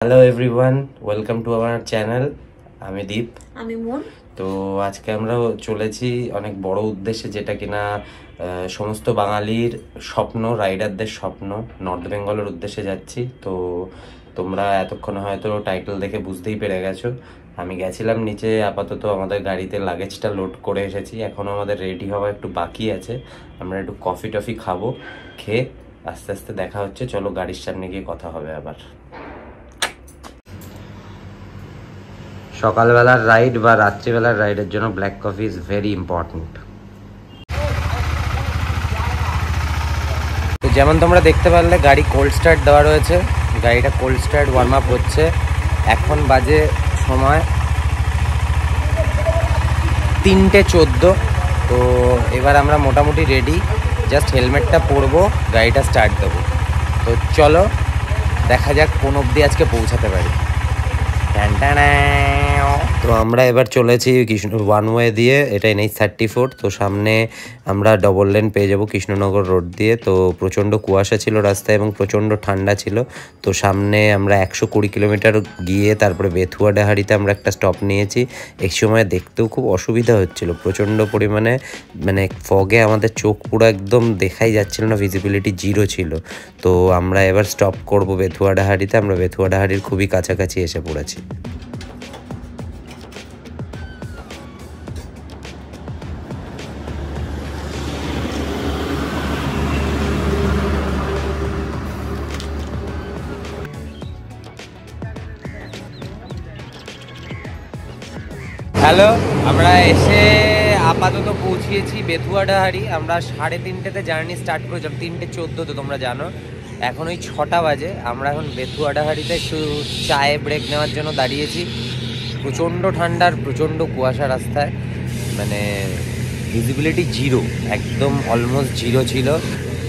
Hello everyone, welcome to our channel. আমি দীপ। আমি মন। তো আজকে আমরা চলেছি অনেক বড় উদ্দেশ্যে, যেটা কিনা সমস্ত বাঙালির স্বপ্ন, রাইডারদের স্বপ্ন। নর্থ বেঙ্গলের উদ্দেশ্যে যাচ্ছি। তো তোমরা এতক্ষণে হয়তো টাইটেল দেখে বুঝতেই পেরে গেছো। আমি গেছিলাম নিচে, আপাতত আমাদের গাড়িতে লাগেজটা লোড করে এসেছি। এখনও আমাদের রেডি হওয়া একটু বাকি আছে। আমরা একটু কফি টফি খাবো, খেয়ে আস্তে আস্তে দেখা হচ্ছে। চলো গাড়ির সামনে গিয়ে কথা হবে আবার। সকালবেলার রাইড বা রাত্রিবেলার রাইডের জন্য black coffee is very important. তো যেমন তোমরা দেখতে পারলে, গাড়ি কোল্ড স্টার্ট দেওয়া রয়েছে। গাড়িটা কোল্ড স্টার্ট ওয়ার্ম আপ হচ্ছে। এখন বাজে সময় 3:14। তো এবার আমরা মোটামুটি রেডি, জাস্ট হেলমেটটা পরবো, গাড়িটা স্টার্ট দেবো। তো চলো দেখা যাক কোন অবধি আজকে পৌঁছাতে পারি। তো আমরা এবার চলেছি কৃষ্ণ ওয়ান ওয়ে দিয়ে, এটা NH-34। তো সামনে আমরা ডবল লেন পেয়ে যাব কৃষ্ণনগর রোড দিয়ে। তো প্রচণ্ড কুয়াশা ছিল রাস্তায় এবং প্রচণ্ড ঠান্ডা ছিল। তো সামনে আমরা 120 কিলোমিটার গিয়ে তারপরে বেথুয়াডাহারিতে আমরা একটা স্টপ নিয়েছি। এক সময় দেখতেও খুব অসুবিধা হচ্ছিল, প্রচণ্ড পরিমাণে মানে ফগে আমাদের চোখ পুরো একদম দেখাই যাচ্ছিল না, ভিজিবিলিটি জিরো ছিল। তো আমরা এবার স্টপ করব বেথুয়াডাহারিতে। আমরা বেথুয়াডাহারির খুবই কাছাকাছি এসে পড়েছি। হ্যালো, আমরা এসে আপাতত পৌঁছিয়েছি বেথুয়াডাহারি। আমরা 3:30তে জার্নি স্টার্ট করেছিলাম, 3:14 তো তোমরা জানো। এখন ওই 6টা বাজে। আমরা এখন বেথুয়াডাহারিতে একটু চায়ে ব্রেক নেওয়ার জন্য দাঁড়িয়েছি। প্রচণ্ড ঠান্ডার, প্রচণ্ড কুয়াশা রাস্তায়, মানে ভিজিবিলিটি জিরো, একদম অলমোস্ট জিরো ছিল।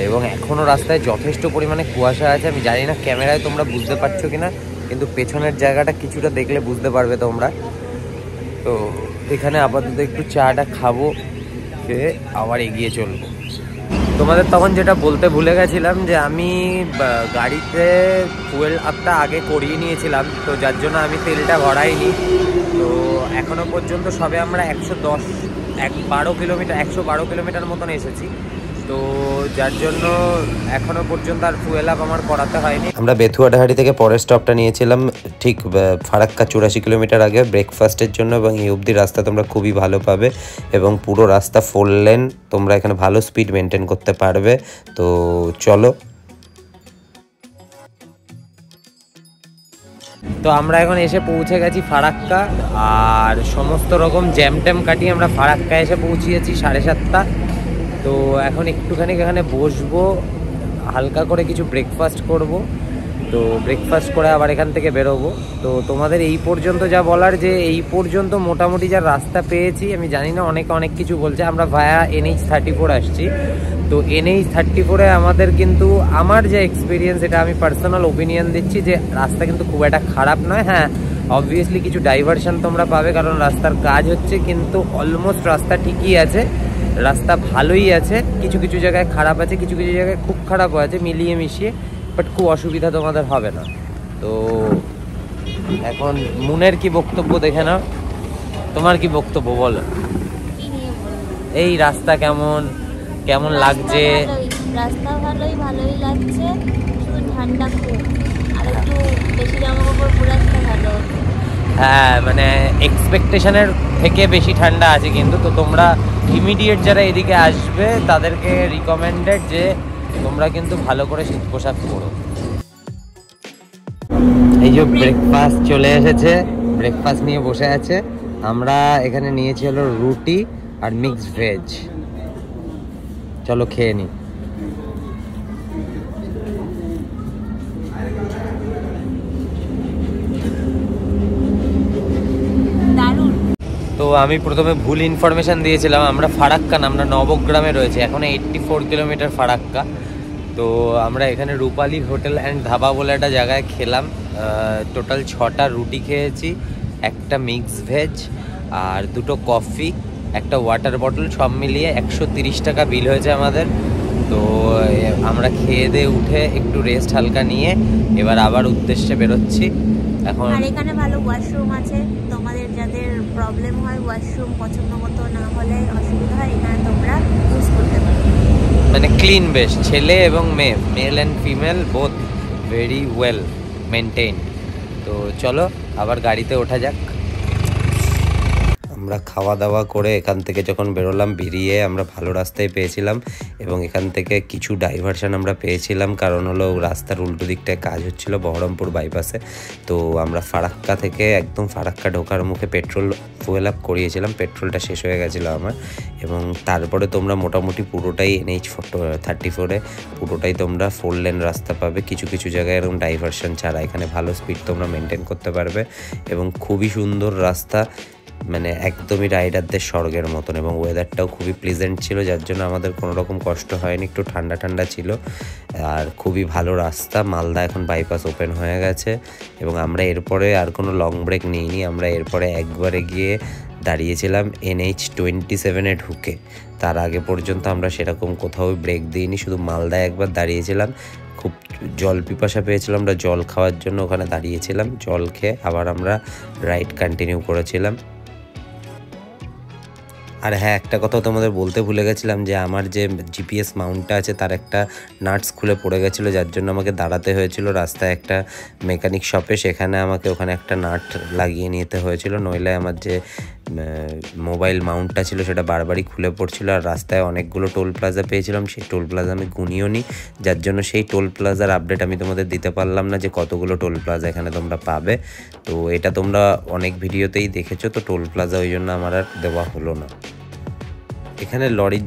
এবং এখনও রাস্তায় যথেষ্ট পরিমাণে কুয়াশা আছে। আমি জানি না ক্যামেরায় তোমরা বুঝতে পারছো কিনা, কিন্তু পেছনের জায়গাটা কিছুটা দেখলে বুঝতে পারবে তোমরা। তো এখানে আপাতত একটু চাটা খাবো, খেয়ে আবার এগিয়ে চলবো। তোমাদের তখন যেটা বলতে ভুলে গেছিলাম, যে আমি গাড়িতে ফুয়েল আপটা আগে করিয়ে নিয়েছিলাম, তো যার জন্য আমি তেলটা ভরাইনি। তো এখনও পর্যন্ত সবে আমরা 112 কিলোমিটার মতন এসেছি। তো যার জন্য এখনো পর্যন্ত আর ফুয়েল আপ আমার করাতে হয়নি। আমরা বেথুয়াডাহারি থেকে পরের স্টপটা নিয়েছিলাম ঠিক ফারাক্কা 84 কিলোমিটার আগে, ব্রেকফাস্টের জন্য। এবং এই অবধি রাস্তা তোমরা খুবই ভালো পাবে এবং পুরো রাস্তা 4 লেন, তোমরা এখানে ভালো স্পিড মেনটেন করতে পারবে। তো চলো। তো আমরা এখন এসে পৌঁছে গেছি ফারাক্কা, আর সমস্ত রকম জ্যাম ট্যাম কাটিয়ে আমরা ফারাক্কা এসে পৌঁছিয়েছি 7:30। তো এখন একটুখানি এখানে বসবো, হালকা করে কিছু ব্রেকফাস্ট করব। তো ব্রেকফাস্ট করে আবার এখান থেকে বেরোবো। তো তোমাদের এই পর্যন্ত যা বলার, যে এই পর্যন্ত মোটামুটি যা রাস্তা পেয়েছি, আমি জানি না অনেকে অনেক কিছু বলছে। আমরা ভায়া NH-34 আসছি। তো NH-34-এ আমাদের কিন্তু, আমার যে এক্সপিরিয়েন্স, এটা আমি পার্সোনাল ওপিনিয়ন দিচ্ছি, যে রাস্তা কিন্তু খুব একটা খারাপ নয়। হ্যাঁ, অবভিয়াসলি কিছু ডাইভারশন তোমরা পাবে, কারণ রাস্তার কাজ হচ্ছে, কিন্তু অলমোস্ট রাস্তা ঠিকই আছে, রাস্তা ভালোই আছে। কিছু কিছু জায়গায় খারাপ আছে, কিছু কিছু জায়গায় খুব খারাপও আছে, মিলিয়ে মিশিয়ে। বাট খুব অসুবিধা তোমাদের হবে না। তো এখন মুনের কি বক্তব্য দেখে নাও, তোমার কি বক্তব্য বলো? এই রাস্তা কেমন কেমন লাগছে? রাস্তা ভালোই লাগছে, শুধু ঠান্ডা খুব, আর একটু বেশি জামা কাপড় পরে আসলে ভালো। হ্যাঁ, মানে এক্সপেকটেশনের থেকে বেশি ঠান্ডা আছে কিন্তু। তো তোমরা ইমিডিয়েট যারা এদিকে আসবে, তাদেরকে রিকমেন্ডেড যে তোমরা কিন্তু ভালো করে শীত পোশাক পরো। এই যে ব্রেকফাস্ট চলে এসেছে, ব্রেকফাস্ট নিয়ে বসে আছে। আমরা এখানে নিয়েছি হলো রুটি আর মিক্সড ভেজ। চলো খেয়ে নিই। তো আমি প্রথমে ভুল ইনফরমেশান দিয়েছিলাম। আমরা ফারাক্কা না, আমরা নবগ্রামে রয়েছে। এখন 84 কিলোমিটার ফারাক্কা। তো আমরা এখানে রূপালী হোটেল অ্যান্ড ধাবা বলে একটা জায়গায় খেলাম। টোটাল 6টা রুটি খেয়েছি, একটা মিক্স ভেজ, আর 2টো কফি, একটা ওয়াটার বটল, সব মিলিয়ে 130 টাকা বিল হয়েছে আমাদের। তো আমরা খেয়ে দিয়ে উঠে একটু রেস্ট হালকা নিয়ে এবার আবার উদ্দেশ্যে বেরোচ্ছি। এখন আর এখানে ভালো ওয়াশরুম আছে, তোমাদের যাদের প্রবলেম হয় ওয়াশরুম পছন্দ মতো না হলে অসুবিধা হয়, এখানে তোমরা ইউজ করতে পারো। মানে ক্লিন বেশ, ছেলে এবং মেয়ে, male and female both very well maintain. তো চলো আবার গাড়িতে ওঠা যাক। আমরা খাওয়া দাওয়া করে এখান থেকে যখন বেরোলাম, বেরিয়ে আমরা ভালো রাস্তায় পেয়েছিলাম এবং এখান থেকে কিছু ডাইভারশন আমরা পেয়েছিলাম, কারণ হলো রাস্তার উল্টো দিকটায় কাজ হচ্ছিল বহরমপুর বাইপাসে। তো আমরা ফারাক্কা থেকে একদম ফারাক্কা ঢোকার মুখে পেট্রোল ফুয়েল আপ করিয়েছিলাম, পেট্রোলটা শেষ হয়ে গেছিলো আমার। এবং তারপরে তোমরা মোটামুটি পুরোটাই NH34-এ পুরোটাই তোমরা 4 লেন রাস্তা পাবে, কিছু কিছু জায়গায় এরকম ডাইভারশন ছাড়া। এখানে ভালো স্পিড তোমরা মেনটেন করতে পারবে এবং খুবই সুন্দর রাস্তা, মানে একদমই রাইডারদের স্বর্গের মতন। এবং ওয়েদারটাও খুবই প্লেজেন্ট ছিল, যার জন্য আমাদের কোনো রকম কষ্ট হয়নি, একটু ঠান্ডা ঠান্ডা ছিল আর খুবই ভালো রাস্তা। মালদা এখন বাইপাস ওপেন হয়ে গেছে এবং আমরা এরপরে আর কোনো লং ব্রেক নিইনি। আমরা এরপরে একবারে গিয়ে দাঁড়িয়েছিলাম NH27-এ ঢুকে। তার আগে পর্যন্ত আমরা সেরকম কোথাও ব্রেক দিইনি, শুধু মালদায় একবার দাঁড়িয়েছিলাম। খুব জল পিপাসা পেয়েছিলাম, আমরা জল খাওয়ার জন্য ওখানে দাঁড়িয়েছিলাম, জল খেয়ে আবার আমরা রাইড কন্টিনিউ করেছিলাম। আর হ্যাঁ, একটা কথা তোমাদের বলতে ভুলে গেছিলাম যে আমার যে GPS মাউন্টটা আছে তার একটা নাটস খুলে পড়ে গেছিলো, যার জন্য আমাকে দাঁড়াতে হয়েছিল রাস্তায় একটা মেকানিক শপে। সেখানে আমাকে ওখানে একটা নাট লাগিয়ে নিতে হয়েছিল, নইলে আমার যে মোবাইল মাউন্টটা ছিল সেটা বারবারই খুলে পড়ছিল। আর রাস্তায় অনেকগুলো টোল প্লাজা পেয়েছিলাম, সেই টোল প্লাজা আমি গুনিও নি, যার জন্য সেই টোল প্লাজার আপডেট আমি তোমাদের দিতে পারলাম না যে কতগুলো টোল প্লাজা এখানে তোমরা পাবে। তো এটা তোমরা অনেক ভিডিওতেই দেখেছো, তো টোল প্লাজা ওই জন্য আমার আর দেওয়া হলো না। এখানে লরির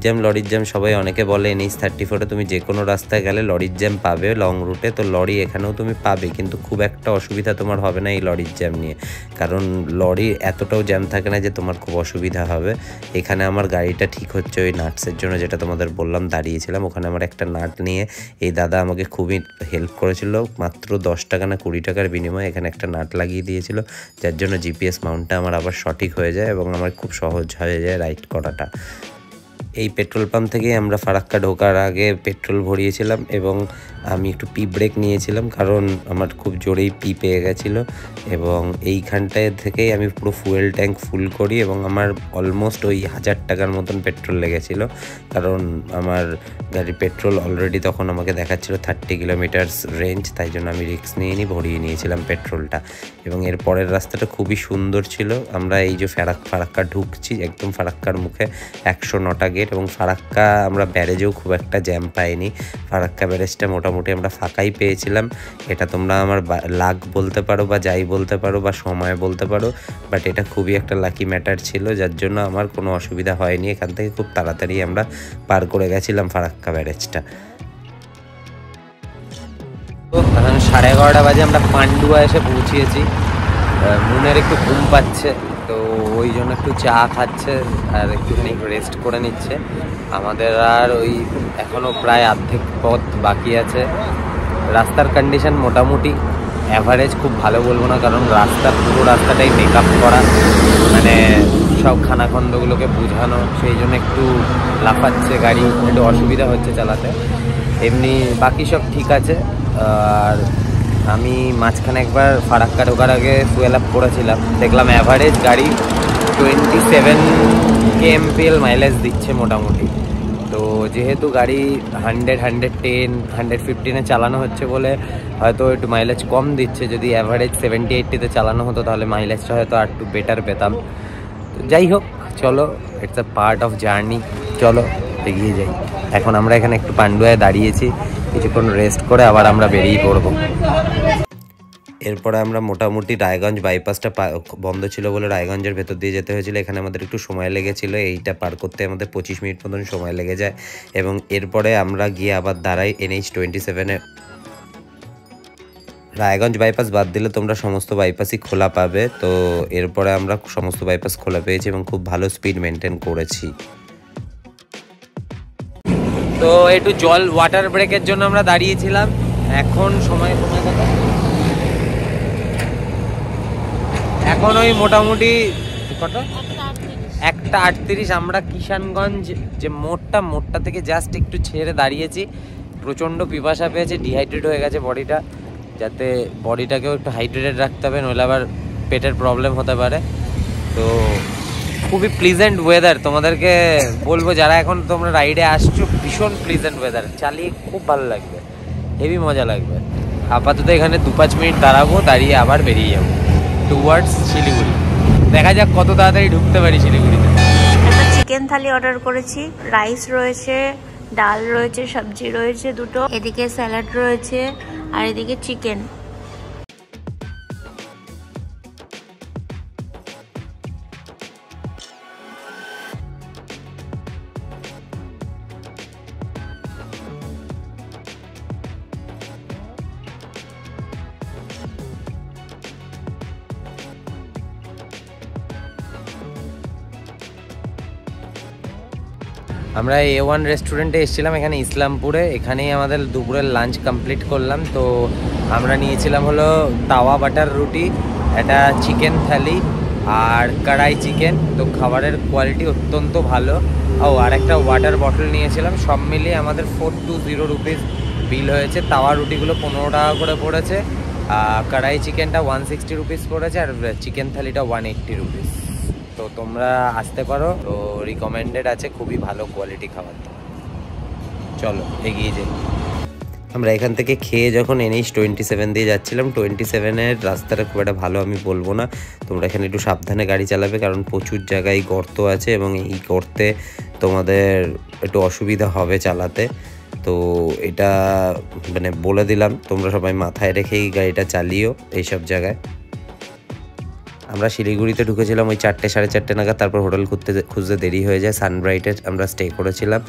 জ্যাম সবাই অনেকে বলে NH34-এ তুমি যে কোনো রাস্তায় গেলে লরির জ্যাম পাবে লং রুটে, তো লরি এখানেও তুমি পাবে, কিন্তু খুব একটা অসুবিধা তোমার হবে না এই লরির জ্যাম নিয়ে, কারণ লরি এতটাও জ্যাম থাকে না যে তোমার খুব অসুবিধা হবে। এখানে আমার গাড়িটা ঠিক হচ্ছে ওই নাটসের জন্য, যেটা তোমাদের বললাম দাঁড়িয়েছিলাম ওখানে। আমার একটা নাট নিয়ে এই দাদা আমাকে খুবই হেল্প করেছিল, মাত্র 10 টাকা না 20 টাকার বিনিময়ে এখানে একটা নাট লাগিয়ে দিয়েছিল, যার জন্য GPS মাউন্টটা আমার আবার সঠিক হয়ে যায় এবং আমার খুব সহজ হয়ে যায় রাইড করাটা। এই পেট্রোল পাম্প থেকেই আমরা ফারাক্কা ঢোকার আগে পেট্রোল ভরিয়েছিলাম এবং আমি একটু পি ব্রেক নিয়েছিলাম, কারণ আমার খুব জোরেই পি পেয়ে গেছিলো। এবং এইখানটায় থেকেই আমি পুরো ফুয়েল ট্যাঙ্ক ফুল করি এবং আমার অলমোস্ট ওই 1000 টাকার মতন পেট্রোল লেগেছিলো, কারণ আমার গাড়ির পেট্রোল অলরেডি তখন আমাকে দেখাচ্ছিলো 30 কিলোমিটার্স রেঞ্জ, তাই জন্য আমি রিস্ক নিয়ে ভরিয়ে নিয়েছিলাম পেট্রোলটা। এবং এর পরের রাস্তাটা খুবই সুন্দর ছিল। আমরা এই যে ফারাক্কা ঢুকছি, একদম ফারাক্কার মুখে 109টা গেট এবং ফারাক্কা আমরা ব্যারেজেও খুব একটা জ্যাম পাইনি। ফারাক্কা ব্যারেজটা মোটামুটি আমরা ফাঁকাই পেয়েছিলাম। এটা তোমরা আমার লাক বলতে পারো বা যাই বলতে পারো বা সময় বলতে পারো, বাট এটা খুবই একটা লাকি ম্যাটার ছিল, যার জন্য আমার কোনো অসুবিধা হয়নি। এখান থেকে খুব তাড়াতাড়ি আমরা পার করে গেছিলাম ফারাক্কা ব্যারেজটা। তো এখন 11:30 বাজে, আমরা পান্ডুয়া এসে পৌঁছিয়েছি। মনের একটু ঘুম পাচ্ছে, তো ওই জন্য একটু চা খাচ্ছে আর একটুখানি রেস্ট করে নিচ্ছে। আমাদের আর ওই এখনও প্রায় অর্ধেক পথ বাকি আছে। রাস্তার কন্ডিশন মোটামুটি অ্যাভারেজ, খুব ভালো বলবো না, কারণ পুরো রাস্তাটাই মেকআপ করা, মানে সব খানাখন্দগুলোকে বোঝানো, সেই জন্য একটু লাফাচ্ছে গাড়ি, একটু অসুবিধা হচ্ছে চালাতে। এমনি বাকি সব ঠিক আছে। আর আমি মাঝখানে একবার ফারাক্কা ঢোকার আগে ফুয়েল আপ করেছিলাম, দেখলাম অ্যাভারেজ গাড়ি 27 kmpl মাইলেজ দিচ্ছে মোটামুটি। তো যেহেতু গাড়ি 100, 110, 115-এ চালানো হচ্ছে বলে হয়তো একটু মাইলেজ কম দিচ্ছে। যদি অ্যাভারেজ 70-80-তে চালানো হতো তাহলে মাইলেজটা হয়তো আর একটু বেটার পেতাম। তো যাই হোক, চলো, it's a part of journey, চলো এগিয়ে যাই। এখন আমরা এখানে একটু পান্ডুয়ায় দাঁড়িয়েছি, কিছুক্ষণ রেস্ট করে আবার আমরা বেরিয়ে পড়বো। এরপরে আমরা মোটামুটি রায়গঞ্জ বাইপাসটা বন্ধ ছিল বলে রায়গঞ্জের ভেতর দিয়ে যেতে হয়েছিল। এখানে আমাদের একটু সময় লেগেছিলো, এইটা পার করতে আমাদের 25 মিনিট মতন সময় লেগে যায়। এবং এরপরে আমরা গিয়ে আবার দাঁড়াই NH27-এ। রায়গঞ্জ বাইপাস বাদ দিলে তোমরা সমস্ত বাইপাসই খোলা পাবে। তো এরপরে আমরা সমস্ত বাইপাস খোলা পেয়েছি এবং খুব ভালো স্পিড মেনটেন করেছি। তো একটু ওয়াটার ব্রেকের জন্য আমরা দাঁড়িয়েছিলাম। এখন সময় কথা, এখন ওই মোটামুটি কত, 1:38। আমরা কিষানগঞ্জ যে মোড়টা থেকে জাস্ট একটু ছেড়ে দাঁড়িয়েছি। প্রচণ্ড পিপাসা পেয়েছে, ডিহাইড্রেট হয়ে গেছে বডিটা, যাতে বডিটাকেও একটু হাইড্রেটেড রাখতে হবে, নইলে আবার পেটের প্রবলেম হতে পারে। তো খুবই প্লিজেন্ট ওয়েদার, তোমাদেরকে বলবো যারা এখন তোমরা রাইডে আসছো, ভীষণ প্লিজেন্ট ওয়েদার, চালিয়ে খুব ভালো লাগবে, হেভি মজা লাগবে। আপাতত এখানে 2-5 মিনিট দাঁড়াবো, দাঁড়িয়ে আবার বেরিয়ে যাবো টুয়ার্ডস শিলিগুড়ি। দেখা যাক কত তাড়াতাড়ি ঢুকতে পারি শিলিগুড়িতে। একটা চিকেন থালি অর্ডার করেছি, রাইস রয়েছে, ডাল রয়েছে, সবজি রয়েছে দুটো, এদিকে স্যালাড রয়েছে আর এদিকে চিকেন। আমরা A1 রেস্টুরেন্টে এসেছিলাম এখানে ইসলামপুরে, এখানেই আমাদের দুপুরের লাঞ্চ কমপ্লিট করলাম। তো আমরা নিয়েছিলাম হলো তাওয়া বাটার রুটি, একটা চিকেন থালি আর কড়াই চিকেন। তো খাবারের কোয়ালিটি অত্যন্ত ভালো। আর একটা ওয়াটার বটল নিয়েছিলাম। সব মিলিয়ে আমাদের 420 রুপিস বিল হয়েছে। তাওয়া রুটিগুলো 15 টাকা করে পড়েছে, কড়াই চিকেনটা 160 রুপিস পড়েছে, আর চিকেন থালিটা 180 রুপিস। তো তোমরা আসতে পারো, তো রিকমেন্ডেড আছে, খুবই ভালো কোয়ালিটি খাবার। চলো এগিয়ে যাই। আমরা এখান থেকে খেয়ে যখন NH 27 দিয়ে যাচ্ছিলাম, 27-এর রাস্তাটা খুব একটা ভালো আমি বলবো না, তোমরা এখানে একটু সাবধানে গাড়ি চালাবে, কারণ প্রচুর জায়গায় গর্ত আছে এবং এই গর্তে তোমাদের একটু অসুবিধা হবে চালাতে। তো এটা মানে বলে দিলাম, তোমরা সবাই মাথায় রেখেই গাড়িটা চালিও এইসব জায়গায়। আমরা শিলিগুড়িতে ঢুকেছিলাম ওই 4টে 4:30 নাগাদ, তারপর হোটেল খুঁজতে দেরি হয়ে যায়। সানব্রাইটে আমরা স্টে করেছিলাম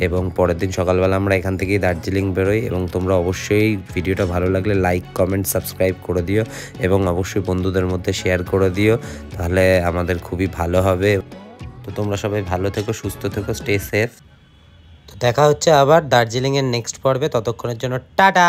এবং পরের দিন সকালবেলা আমরা এখান থেকেই দার্জিলিং বেরোই। এবং তোমরা অবশ্যই ভিডিওটা ভালো লাগলে লাইক, কমেন্ট, সাবস্ক্রাইব করে দিও এবং অবশ্যই বন্ধুদের মধ্যে শেয়ার করে দিও, তাহলে আমাদের খুবই ভালো হবে। তো তোমরা সবাই ভালো থেকো, সুস্থ থেকো, স্টে সেফ। তো দেখা হচ্ছে আবার দার্জিলিংয়ের নেক্সট পর্বে, ততক্ষণের জন্য টাটা।